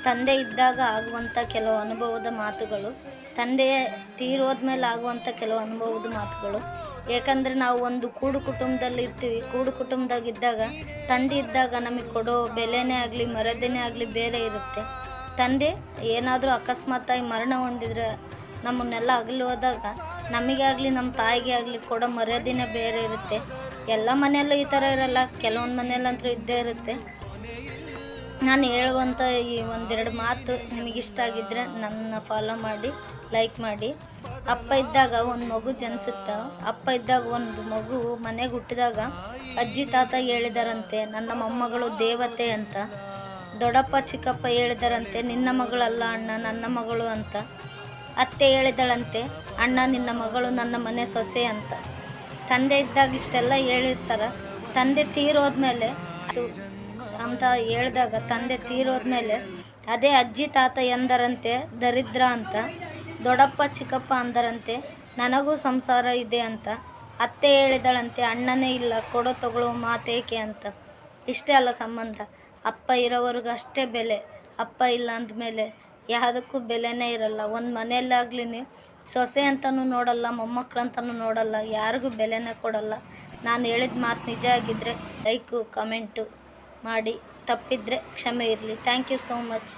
ತಂದೆ ಇದ್ದಾಗ ಆಗುವಂಥ ಕೆಲವು ಅನುಭವದ ಮಾತುಗಳು, ತಂದೆ ತೀರೋದ್ಮೇಲೆ ಆಗುವಂಥ ಕೆಲವು ಅನುಭವದ ಮಾತುಗಳು. ಏಕೆಂದರೆ ನಾವು ಒಂದು ಕೂಡು ಕುಟುಂಬದಲ್ಲಿ ಇರ್ತೀವಿ. ಕೂಡು ಕುಟುಂಬದಾಗಿದ್ದಾಗ ತಂದೆ ಇದ್ದಾಗ ನಮಗೆ ಕೊಡೋ ಬೆಲೆನೇ ಆಗಲಿ ಮರ್ಯಾದೆನೇ ಆಗಲಿ ಬೇರೆ ಇರುತ್ತೆ. ತಂದೆ ಏನಾದರೂ ಅಕಸ್ಮಾತಾಗಿ ಮರಣ ಹೊಂದಿದ್ರೆ ನಮ್ಮನ್ನೆಲ್ಲ ಅಗಲಿ ಹೋದಾಗ ನಮಗಾಗಲಿ ನಮ್ಮ ತಾಯಿಗೆ ಆಗಲಿ ಕೊಡೋ ಮರ್ಯಾದೆನೇ ಬೇರೆ ಇರುತ್ತೆ. ಎಲ್ಲ ಮನೆಯಲ್ಲೂ ಈ ಥರ ಇರಲ್ಲ, ಕೆಲವೊಂದು ಮನೆಯಲ್ಲಂತೂ ಇದ್ದೇ ಇರುತ್ತೆ. ನಾನು ಹೇಳುವಂಥ ಈ ಒಂದೆರಡು ಮಾತು ನಿಮಗಿಷ್ಟ ಆಗಿದ್ದರೆ ನನ್ನ ಫಾಲೋ ಮಾಡಿ, ಲೈಕ್ ಮಾಡಿ. ಅಪ್ಪ ಇದ್ದಾಗ ಒಂದು ಮಗು ಜನಿಸುತ್ತೆ. ಅಪ್ಪ ಇದ್ದಾಗ ಒಂದು ಮಗು ಮನೆಗೆ ಹುಟ್ಟಿದಾಗ ಅಜ್ಜಿ ತಾತ ಹೇಳಿದಾರಂತೆ ನನ್ನ ಮೊಮ್ಮಗಳು ದೇವತೆ ಅಂತ. ದೊಡ್ಡಪ್ಪ ಚಿಕ್ಕಪ್ಪ ಹೇಳಿದಾರಂತೆ ನಿನ್ನ ಮಗಳಲ್ಲ ಅಣ್ಣ, ನನ್ನ ಮಗಳು ಅಂತ. ಅತ್ತೆ ಹೇಳಿದಳಂತೆ ಅಣ್ಣ ನಿನ್ನ ಮಗಳು, ನನ್ನ ಮನೆ ಸೊಸೆ ಅಂತ. ತಂದೆ ಇದ್ದಾಗ ಇಷ್ಟೆಲ್ಲ ಹೇಳಿರ್ತಾರೆ. ತಂದೆ ತೀರೋದ್ಮೇಲೆ ಅದು ಅಂತ ಹೇಳಿದಾಗ ತಂದೆ ತೀರೋದ್ಮೇಲೆ ಅದೇ ಅಜ್ಜಿ ತಾತ ಎಂದರಂತೆ ದರಿದ್ರ ಅಂತ. ದೊಡ್ಡಪ್ಪ ಚಿಕ್ಕಪ್ಪ ಅಂದರಂತೆ ನನಗೂ ಸಂಸಾರ ಇದೆ ಅಂತ. ಅತ್ತೆ ಹೇಳಿದಳಂತೆ ಅಣ್ಣನೇ ಇಲ್ಲ, ಕೊಡೋ ತಗೊಳ್ಳೋ ಮಾತೇಕೆ ಅಂತ. ಇಷ್ಟೇ ಅಲ್ಲ ಸಂಬಂಧ. ಅಪ್ಪ ಇರೋವರೆಗೂ ಅಷ್ಟೇ ಬೆಲೆ. ಅಪ್ಪ ಇಲ್ಲ ಅಂದಮೇಲೆ ಯಾವುದಕ್ಕೂ ಬೆಲೆನೇ ಇರಲ್ಲ. ಒಂದು ಮನೆಯಲ್ಲಾಗ್ಲಿ ಸೊಸೆ ಅಂತಲೂ ನೋಡಲ್ಲ, ಮೊಮ್ಮಕ್ಕಳಂತನೂ ನೋಡಲ್ಲ, ಯಾರಿಗೂ ಬೆಲೆನೇ ಕೊಡಲ್ಲ. ನಾನು ಹೇಳಿದ ಮಾತು ನಿಜ ಆಗಿದ್ದರೆ ಲೈಕು ಕಮೆಂಟು ಮಾಡಿ, ತಪ್ಪಿದರೆ ಕ್ಷಮೆ ಇರಲಿ. Thank you so much.